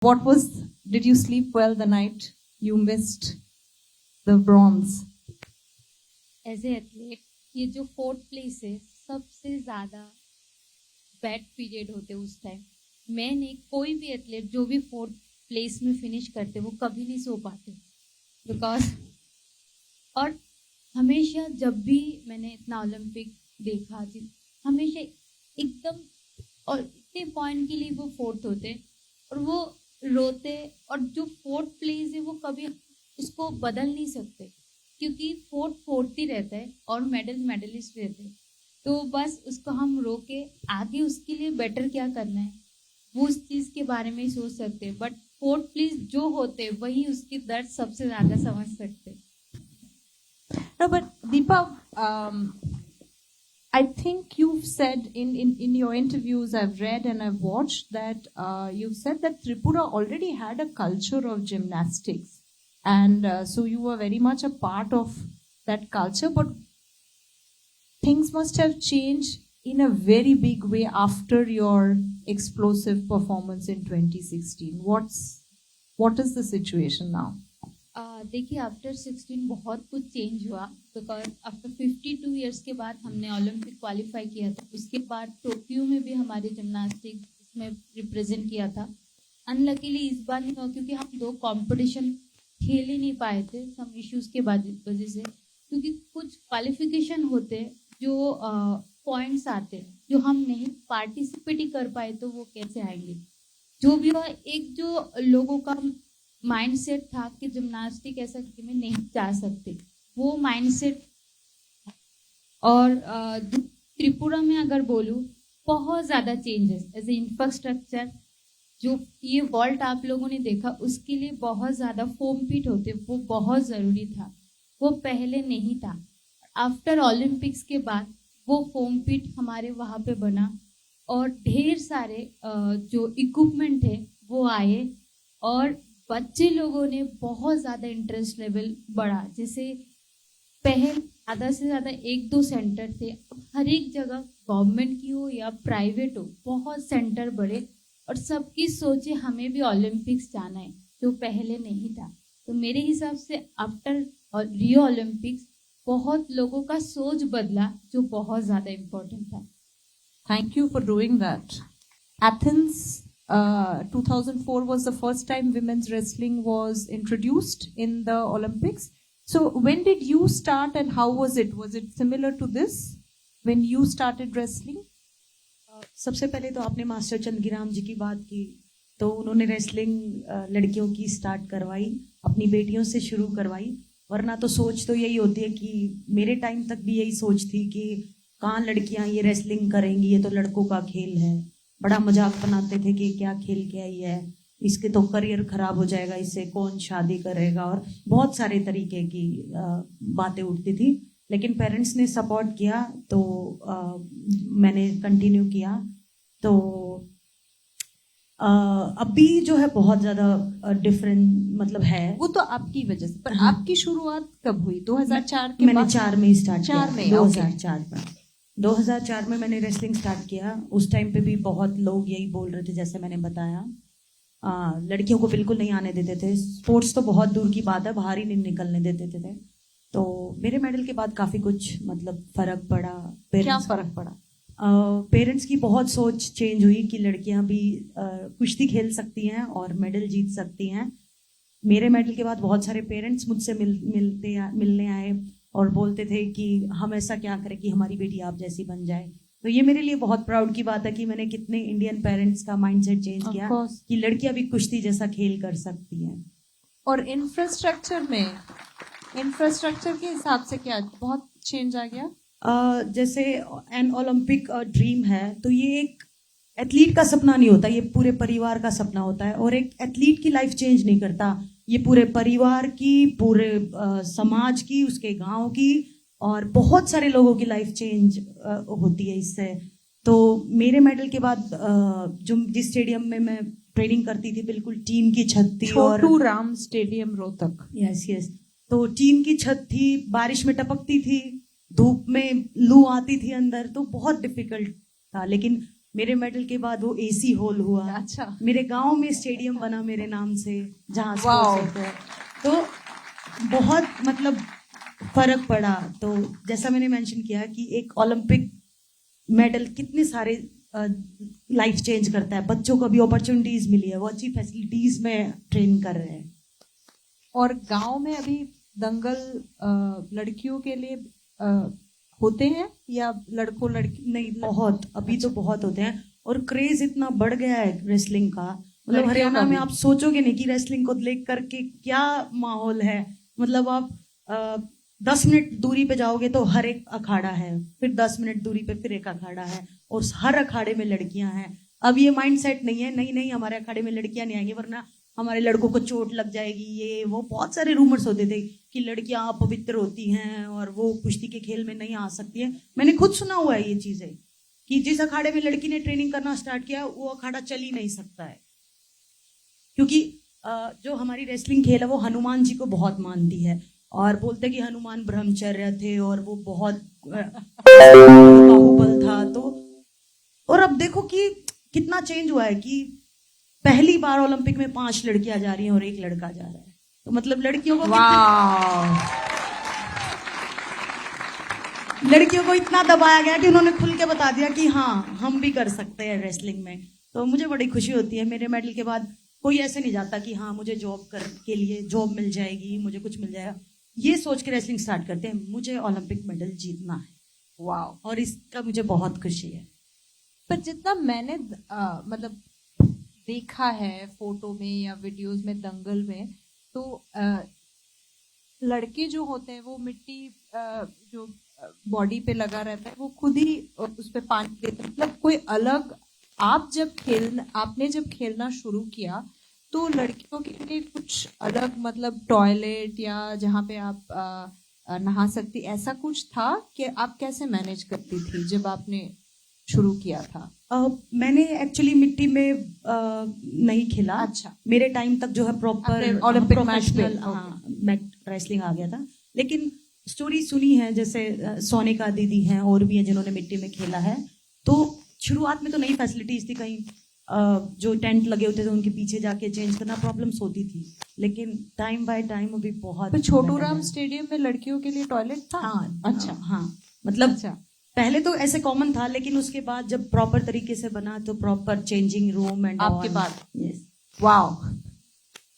What was, did you sleep well the night you missed the bronze? As a athlete ये जो fourth place है सबसे ज़्यादा bad period होते उस टाइम। मैं नहीं, कोई भी एथलीट जो भी फोर्थ प्लेस में फिनिश करते वो कभी नहीं सो पाते बिकॉज। और हमेशा जब भी मैंने इतना ओलंपिक देखा जी, हमेशा एकदम और इतने पॉइंट के लिए वो फोर्थ होते और वो रोते, और जो फोर्थ प्लेस है वो कभी उसको बदल नहीं सकते क्योंकि फोर्थ फोर्थ ही रहता है और मेडल मेडलिस्ट रहते हैं। तो बस उसको हम रोके आगे उसके लिए बेटर क्या करना है वो उस चीज़ के बारे में ही सोच सकते हैं, बट फोर्थ प्लेस जो होते हैं वही उसकी दर्द सबसे ज़्यादा समझ सकते हैं। No, but Deepa, I think you've said in your interviews I've read and I've watched that you've said that Tripura already had a culture of gymnastics. And so you were very much a part of that culture, but things must have changed in a very big way after your explosive performance in 2016. What is the situation now? देखिए after 16 बहुत कुछ change हुआ because after 52 years के बाद हमने Olympic qualify किया था। उसके बाद टोक्यो में भी हमारे जिम्नास्टिक इसमें रिप्रेजेंट किया था। अनलकीली इस बार नहीं हुआ क्योंकि हम 2 कंपटीशन खेल ही नहीं पाए थे सम इश्यूज के वजह से, क्योंकि कुछ क्वालिफिकेशन होते जो पॉइंट्स आते जो हम नहीं पार्टिसिपेट ही कर पाए तो वो कैसे आएंगे। जो भी हुआ, एक जो लोगों का माइंडसेट था कि जिम्नास्टिक ऐसा में नहीं जा सकते, वो माइंडसेट। और त्रिपुरा में अगर बोलूँ बहुत ज़्यादा चेंजेस एज ए इंफ्रास्ट्रक्चर, जो ये वॉल्ट आप लोगों ने देखा उसके लिए बहुत ज़्यादा फोम पिट होते वो बहुत ज़रूरी था, वो पहले नहीं था। आफ्टर ओलंपिक्स के बाद वो फोम पिट हमारे वहाँ पे बना और ढेर सारे जो इक्विपमेंट है वो आए और बच्चे लोगों ने बहुत ज़्यादा इंटरेस्ट लेवल बढ़ा। जैसे पहले ज़्यादा से ज़्यादा 1-2 सेंटर थे, हर एक जगह गवर्नमेंट की हो या प्राइवेट हो बहुत सेंटर बढ़े और सबकी सोचे हमें भी ओलंपिक्स जाना है जो पहले नहीं था। तो मेरे हिसाब से आफ्टर रियो ओलंपिक्स बहुत लोगों का सोच बदला जो बहुत ज़्यादा इम्पोर्टेंट था। Thank you for doing that. Athens 2004 was the first time women's wrestling was introduced in the Olympics. So when did you start and how was it? Was it similar to this when you started wrestling? सबसे पहले तो आपने master चंद्रगिराम जी की बात की, तो उन्होंने wrestling लड़कियों की स्टार्ट करवाई, अपनी बेटियों से शुरू करवाई। वरना तो सोच तो यही होती है कि मेरे टाइम तक भी यही सोच थी कि कहाँ लड़कियां ये रेसलिंग करेंगी, ये तो लड़कों का खेल है। बड़ा मजाक बनाते थे कि क्या खेल क्या ही है, इसके तो करियर खराब हो जाएगा, इससे कौन शादी करेगा, और बहुत सारे तरीके की बातें उठती थी। लेकिन पेरेंट्स ने सपोर्ट किया तो मैंने कंटिन्यू किया। तो अभी जो है बहुत ज़्यादा डिफरेंट मतलब है। वो तो आपकी वजह से, पर आपकी शुरुआत कब हुई? 2004 के मैंने 4 में स्टार्ट किया। 4 में 2004 में मैंने रेसलिंग स्टार्ट किया। उस टाइम पे भी बहुत लोग यही बोल रहे थे जैसे मैंने बताया, लड़कियों को बिल्कुल नहीं आने देते थे। स्पोर्ट्स तो बहुत दूर की बात है, बाहर ही नहीं निकलने देते थे। तो मेरे मेडल के बाद काफ़ी कुछ मतलब फ़र्क पड़ा। क्या फ़र्क पड़ा? पेरेंट्स की बहुत सोच चेंज हुई कि लड़कियां भी कुश्ती खेल सकती हैं और मेडल जीत सकती हैं। मेरे मेडल के बाद बहुत सारे पेरेंट्स मुझसे मिलने आए और बोलते थे कि हम ऐसा क्या करें कि हमारी बेटी आप जैसी बन जाए। तो ये मेरे लिए बहुत प्राउड की बात है कि मैंने कितने इंडियन पेरेंट्स का माइंडसेट चेंज किया कि लड़कियां भी कुश्ती जैसा खेल कर सकती हैं। और इंफ्रास्ट्रक्चर के हिसाब से क्या बहुत चेंज आ गया? जैसे एन ओलंपिक ड्रीम है, तो ये एक एथलीट का सपना नहीं होता, ये पूरे परिवार का सपना होता है। और एक एथलीट की लाइफ चेंज नहीं करता, ये पूरे परिवार की, पूरे समाज की, उसके गांव की और बहुत सारे लोगों की लाइफ चेंज होती है इससे। तो मेरे मेडल के बाद जो जिस स्टेडियम में मैं ट्रेनिंग करती थी बिल्कुल टीन की छत थी। छोटू राम स्टेडियम रोहतक। यस। तो टीन की छत थी, बारिश में टपकती थी, धूप में लू आती थी अंदर, तो बहुत डिफिकल्ट था। लेकिन मेरे मेडल के बाद वो एसी हॉल हुआ। अच्छा। मेरे गांव में स्टेडियम बना मेरे नाम से जहाँ वाओ। स्पोर्ट्स होते हैं। तो बहुत मतलब फर्क पड़ा। तो जैसा मैंने मेंशन किया कि एक ओलंपिक मेडल कितने सारे लाइफ चेंज करता है। बच्चों को भी अपॉर्चुनिटीज मिली है, वो अच्छी फैसिलिटीज में ट्रेन कर रहे हैं। और गांव में अभी दंगल लड़कियों के लिए होते हैं या लड़कों लड़की नहीं, बहुत अभी तो बहुत होते हैं। और क्रेज इतना बढ़ गया है रेसलिंग का, मतलब हरियाणा में आप सोचोगे नहीं कि रेसलिंग को लेकर करके क्या माहौल है। मतलब आप 10 मिनट दूरी पे जाओगे तो हर एक अखाड़ा है, फिर 10 मिनट दूरी पे फिर एक अखाड़ा है, और हर अखाड़े में लड़कियां हैं। अब ये माइंडसेट नहीं है, नहीं नहीं हमारे अखाड़े में लड़कियां नहीं आएंगी वरना हमारे लड़कों को चोट लग जाएगी, ये वो बहुत सारे रूमर्स होते थे कि लड़कियां अपवित्र होती हैं और वो कुश्ती के खेल में नहीं आ सकती है। मैंने खुद सुना हुआ है ये चीजें कि जिस अखाड़े में लड़की ने ट्रेनिंग करना स्टार्ट किया वो अखाड़ा चल ही नहीं सकता है, क्योंकि जो हमारी रेसलिंग खेल है वो हनुमान जी को बहुत मानती है और बोलते हैं कि हनुमान ब्रह्मचर्य थे और वो बहुत बाहुबल था। तो और अब देखो कि कितना चेंज हुआ है कि पहली बार ओलंपिक में 5 लड़कियां जा रही हैं और 1 लड़का जा रहा है। तो मतलब लड़कियों को इतना दबाया गया कि उन्होंने खुल के बता दिया कि हाँ हम भी कर सकते हैं रेसलिंग में। तो मुझे बड़ी खुशी होती है। मेरे मेडल के बाद कोई ऐसे नहीं जाता कि हाँ मुझे जॉब के लिए जॉब मिल जाएगी, मुझे कुछ मिल जाएगा। ये सोच के रेसलिंग स्टार्ट करते हैं मुझे ओलंपिक मेडल जीतना है। वाह। और इसका मुझे बहुत खुशी है। पर जितना मैंने मतलब देखा है फोटो में या वीडियोस में दंगल में, तो लड़के जो होते हैं वो मिट्टी जो बॉडी पे लगा रहता है वो खुद ही उस पे पानी देते हैं। मतलब कोई अलग आपने जब खेलना शुरू किया तो लड़कियों के लिए कुछ अलग मतलब टॉयलेट या जहाँ पे आप नहा सकती ऐसा कुछ था कि आप कैसे मैनेज करती थी जब आपने शुरू किया था? मैंने एक्चुअली मिट्टी में नहीं खेला। अच्छा। मेरे टाइम तक जो है प्रॉपर ओलंपिक मैच पे मैट रेसलिंग आ गया था। लेकिन स्टोरी सुनी है जैसे सोनिका दीदी हैं और भी हैं जिन्होंने मिट्टी में खेला है। तो शुरुआत में तो नई फैसिलिटीज थी, कहीं जो टेंट लगे होते थे उनके पीछे जाके चेंज करना प्रॉब्लम्स होती थी, लेकिन टाइम बाय टाइम अभी बहुत। तो छोटूराम स्टेडियम में लड़कियों के लिए टॉयलेट था? हाँ। अच्छा। हाँ मतलब अच्छा। पहले तो ऐसे कॉमन था, लेकिन उसके बाद जब प्रॉपर तरीके से बना तो प्रॉपर चेंजिंग रूम एंड आपके बाद? यस। वाओ।